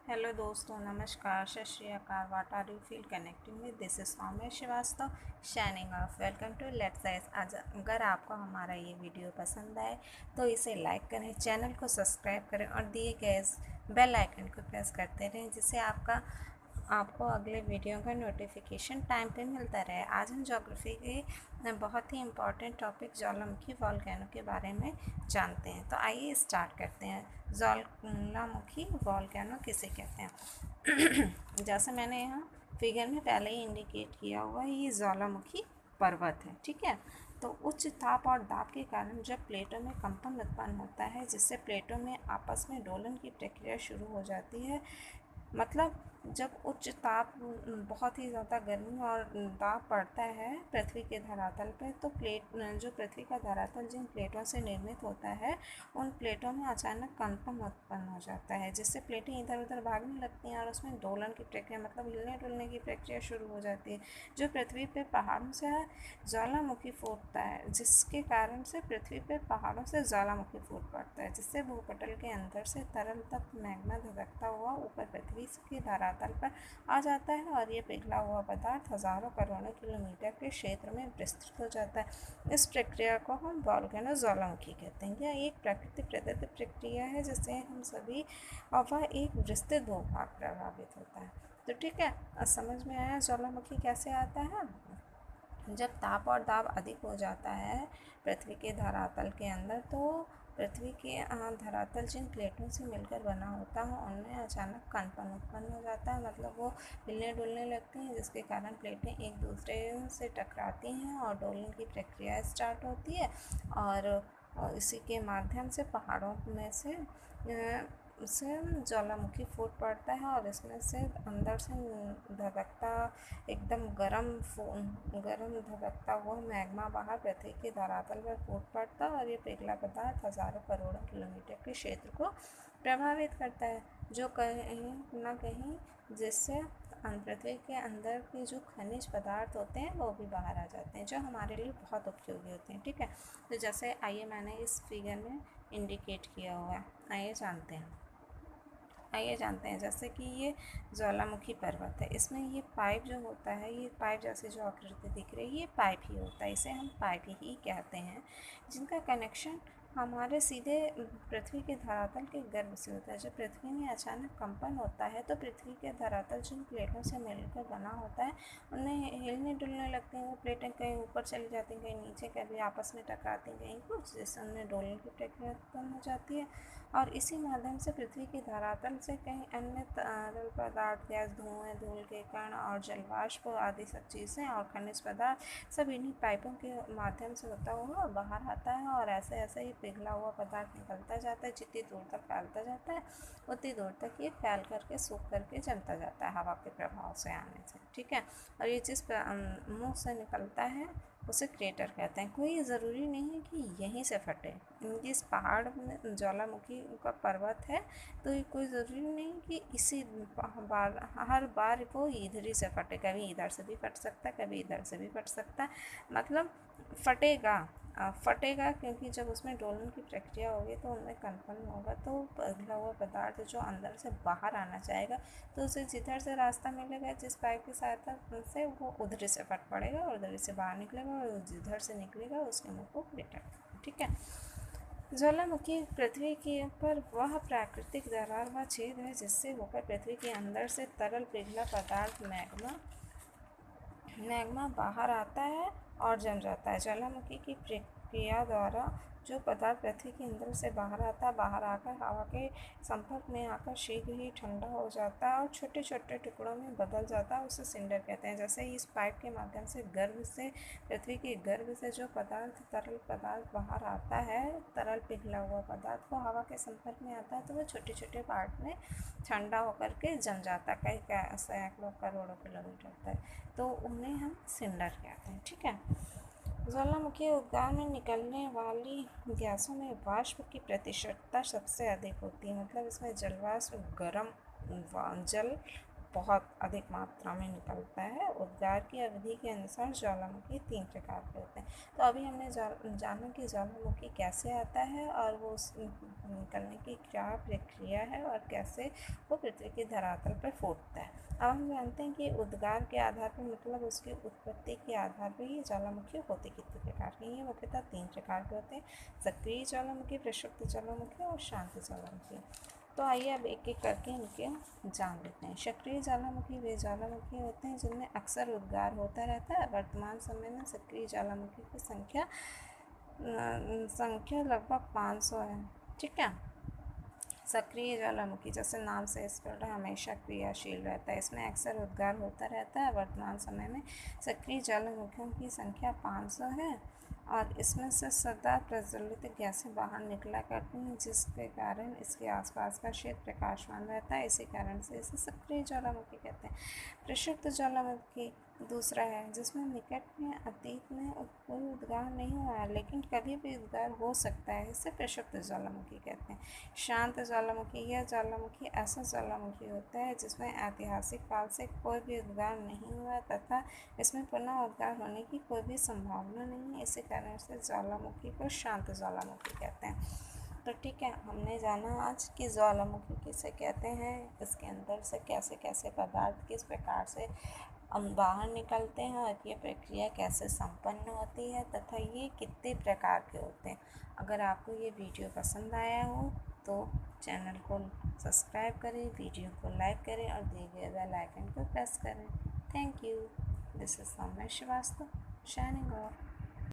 Hello दोस्तों, नमस्कार, सत श्री अकाल। What are you feel connecting with this is Saumya Srivastava signing off. Welcome to let's science. आज अगर आपको हमारा ये वीडियो पसंद आए तो इसे लाइक करें, चैनल को सब्सक्राइब करें और दिए गए बेल आइकन को प्रेस करते रहें जिससे आपको अगले वीडियो का नोटिफिकेशन टाइम पे मिलता रहे। आज हम ज्योग्राफी के बहुत ही इम्पॉर्टेंट टॉपिक ज्वालामुखी वॉल्केनो के बारे में जानते हैं। तो आइए स्टार्ट करते हैं। ज्वालामुखी वॉल्केनो किसे कहते हैं? जैसे मैंने यहाँ फिगर में पहले ही इंडिकेट किया हुआ है, ये ज्वालामुखी पर्वत है। ठीक है, तो उच्च ताप और दाब के कारण जब प्लेटों में कंपन उत्पन्न होता है जिससे प्लेटों में आपस में दोलन की प्रक्रिया शुरू हो जाती है। मतलब जब उच्च ताप, बहुत ही ज़्यादा गर्मी और दाब पड़ता है पृथ्वी के धरातल पर, तो जो पृथ्वी का धरातल जिन प्लेटों से निर्मित होता है उन प्लेटों में अचानक कंपन उत्पन्न हो जाता है जिससे प्लेटें इधर उधर भागने लगती हैं और उसमें दोलन की प्रक्रिया, मतलब हिलने डुलने की प्रक्रिया शुरू हो जाती है। जो पृथ्वी पे पहाड़ों से ज्वालामुखी फूटता है, जिसके कारण से पृथ्वी पे पहाड़ों से ज्वालामुखी फूट पड़ता है जिससे भूपटल के अंदर से तरल तप्त मैग्मा धधकता हुआ ऊपर पृथ्वी के धरातल पर आ जाता है और ये पिघला हुआ पदार्थ हजारों करोड़ों किलोमीटर के क्षेत्र में विस्तृत हो जाता है। इस प्रक्रिया को हम वॉल्केनो ज्वालामुखी कहते हैं। यह एक प्राकृतिक प्रदत्त प्रक्रिया है जिससे हम सभी और वह एक विस्तृत भूभाग प्रभावित होता है। तो ठीक है, समझ में आया ज्वालामुखी कैसे आता है। जब ताप और दाब अधिक हो जाता है पृथ्वी के धरातल के अंदर, तो पृथ्वी के धरातल जिन प्लेटों से मिलकर बना होता है उनमें अचानक कंपन उत्पन्न हो जाता है। मतलब वो हिलने डुलने लगती हैं जिसके कारण प्लेटें एक दूसरे से टकराती हैं और डोलन की प्रक्रिया स्टार्ट होती है और इसी के माध्यम से पहाड़ों में से ज्वालामुखी फूट पड़ता है और इसमें से अंदर से धधकता, एकदम गरम धधकता हुआ मैग्मा बाहर पृथ्वी के धरातल पर फूट पड़ता है और ये पिघला पदार्थ हजारों करोड़ों किलोमीटर के क्षेत्र को प्रभावित करता है, जो कहीं न कहीं जिससे पृथ्वी के अंदर के जो खनिज पदार्थ होते हैं वो भी बाहर आ जाते हैं, जो हमारे लिए बहुत उपयोगी होते हैं। ठीक है, तो जैसे आइए मैंने इस फिगर में इंडिकेट किया हुआ है, आइए जानते हैं। जैसे कि ये ज्वालामुखी पर्वत है, इसमें ये पाइप जो होता है, ये पाइप जैसे जो आकृति दिख रही है, ये पाइप ही होता है, इसे हम पाइप ही कहते हैं, जिनका कनेक्शन हमारे सीधे पृथ्वी के धरातल के गर्भ से होता है। जब पृथ्वी में अचानक कंपन होता है तो पृथ्वी के धरातल जिन प्लेटों से मिलकर बना होता है उन्हें हिलने डुलने लगते हैं। वो प्लेटें कहीं ऊपर चली जाती हैं, कहीं नीचे, कभी आपस में टकराती हैं, कहीं कुछ, जिससे उनमें डोलने की प्रक्रिया उत्पन्न हो जाती है और इसी माध्यम से पृथ्वी के धरातल से कहीं अन्य तरल पदार्थ, गैस, धुएं, धूल के कण और जलवाष्प आदि सब चीज़ें और खनिज पदार्थ सब इन्हीं पाइपों के माध्यम से होता हुआ बाहर आता है और ऐसे ऐसे ही पिघला हुआ पदार्थ निकलता जाता है। जितनी दूर तक फैलता जाता है उतनी दूर तक ये फैल करके सूख करके जमता जाता है हवा के प्रभाव से आने से। ठीक है, और ये चीज़ मुँह से निकलता है उसे क्रेटर कहते हैं। कोई ज़रूरी नहीं है कि यहीं से फटे। जिस पहाड़ में ज्वालामुखी का पर्वत है तो ये कोई ज़रूरी नहीं कि इसी बार हर बार वो इधर ही से फटे, कभी इधर से भी फट सकता है, कभी इधर से भी फट सकता है। मतलब फटेगा क्योंकि जब उसमें डोलन की प्रक्रिया होगी तो उनमें कंपन होगा, तो पिघला हुआ पदार्थ जो अंदर से बाहर आना चाहेगा तो उसे जिधर से रास्ता मिलेगा, जिस पाइप की सहायता से, वो उधर से फट पड़ेगा और उधर से बाहर निकलेगा और जिधर से निकलेगा उसके मुँह को क्रेटर। ठीक है, ज्वालामुखी पृथ्वी के ऊपर वह प्राकृतिक दरार व छेद है जिससे होकर पृथ्वी के अंदर से तरल पिघला पदार्थ मैग्मा बाहर आता है और जम जाता है। ज्वालामुखी की प्रक्रिया द्वारा जो पदार्थ पृथ्वी के अंदर से बाहर आता है, बाहर आकर हवा के संपर्क में आकर शीघ्र ही ठंडा हो जाता है और छोटे छोटे टुकड़ों में बदल जाता है, उसे सिंडर कहते हैं। जैसे इस पाइप के माध्यम से पृथ्वी के गर्भ से जो तरल पदार्थ बाहर आता है, तरल पिघला हुआ पदार्थ, वो हवा के संपर्क में आता है तो वो छोटे छोटे पार्ट में ठंडा होकर के जम जाता है, कई सैकड़ों करोड़ों किलोमीटर तक, तो उन्हें हम सिंडर कहते हैं। ठीक है, ज्वालामुखी उद्गार में निकलने वाली गैसों में वाष्प की प्रतिशतता सबसे अधिक होती है। मतलब इसमें जल बहुत अधिक मात्रा में निकलता है। उद्गार की अवधि के अनुसार ज्वालामुखी 3 प्रकार के होते हैं। तो अभी हमने जाना कि ज्वालामुखी कैसे आता है और वो उस निकलने की क्या प्रक्रिया है और कैसे वो पृथ्वी के धरातल पर फूटता है। अब हम जानते हैं कि उद्गार के आधार पर मतलब उसकी उत्पत्ति के आधार पर ये ज्वालामुखी होते कितने प्रकार के हैं। ये मुख्यतः 3 प्रकार के होते हैं, सक्रिय ज्वालामुखी, प्रक्षुब्ध ज्वालामुखी और शांत ज्वालामुखी। तो आइए अब एक एक करके इनके जान लेते हैं। सक्रिय ज्वालामुखी वे ज्वालामुखी होते हैं जिनमें अक्सर उद्गार होता रहता है। वर्तमान समय में सक्रिय ज्वालामुखी की संख्या लगभग 500 है। ठीक है। सक्रिय ज्वालामुखी जैसे नाम से स्पष्ट हमेशा क्रियाशील रहता है, इसमें अक्सर उद्गार होता रहता है। वर्तमान समय में सक्रिय ज्वालामुखियों की संख्या 500 है और इसमें से सदा प्रज्वलित गैसें बाहर निकला करती हैं, जिसके कारण इसके आसपास का क्षेत्र प्रकाशमान रहता है। इसी कारण से इसे सक्रिय ज्वालामुखी कहते हैं। प्रक्षुब्ध ज्वालामुखी दूसरा है जिसमें निकट में अतीत में कोई उद्गार नहीं हुआ है लेकिन कभी भी उद्गार हो सकता है, इसे प्रक्षुब्ध ज्वालामुखी कहते हैं। शांत ज्वालामुखी, यह ज्वालामुखी ऐसा ज्वालामुखी होता है जिसमें ऐतिहासिक काल से कोई भी उद्गार नहीं हुआ तथा इसमें पुनः उद्गार होने की कोई भी संभावना नहीं है। इसी कारण से ज्वालामुखी को शांत ज्वालामुखी कहते हैं। तो ठीक है, हमने जाना आज कि ज्वालामुखी किसे कहते हैं, इसके अंदर से कैसे कैसे पदार्थ किस प्रकार से बाहर निकलते हैं और ये प्रक्रिया कैसे संपन्न होती है तथा ये कितने प्रकार के होते हैं। अगर आपको ये वीडियो पसंद आया हो तो चैनल को सब्सक्राइब करें, वीडियो को लाइक करें और दिए गए बेल आइकन को प्रेस करें। Thank you. This is Saumya Srivastava, signing of.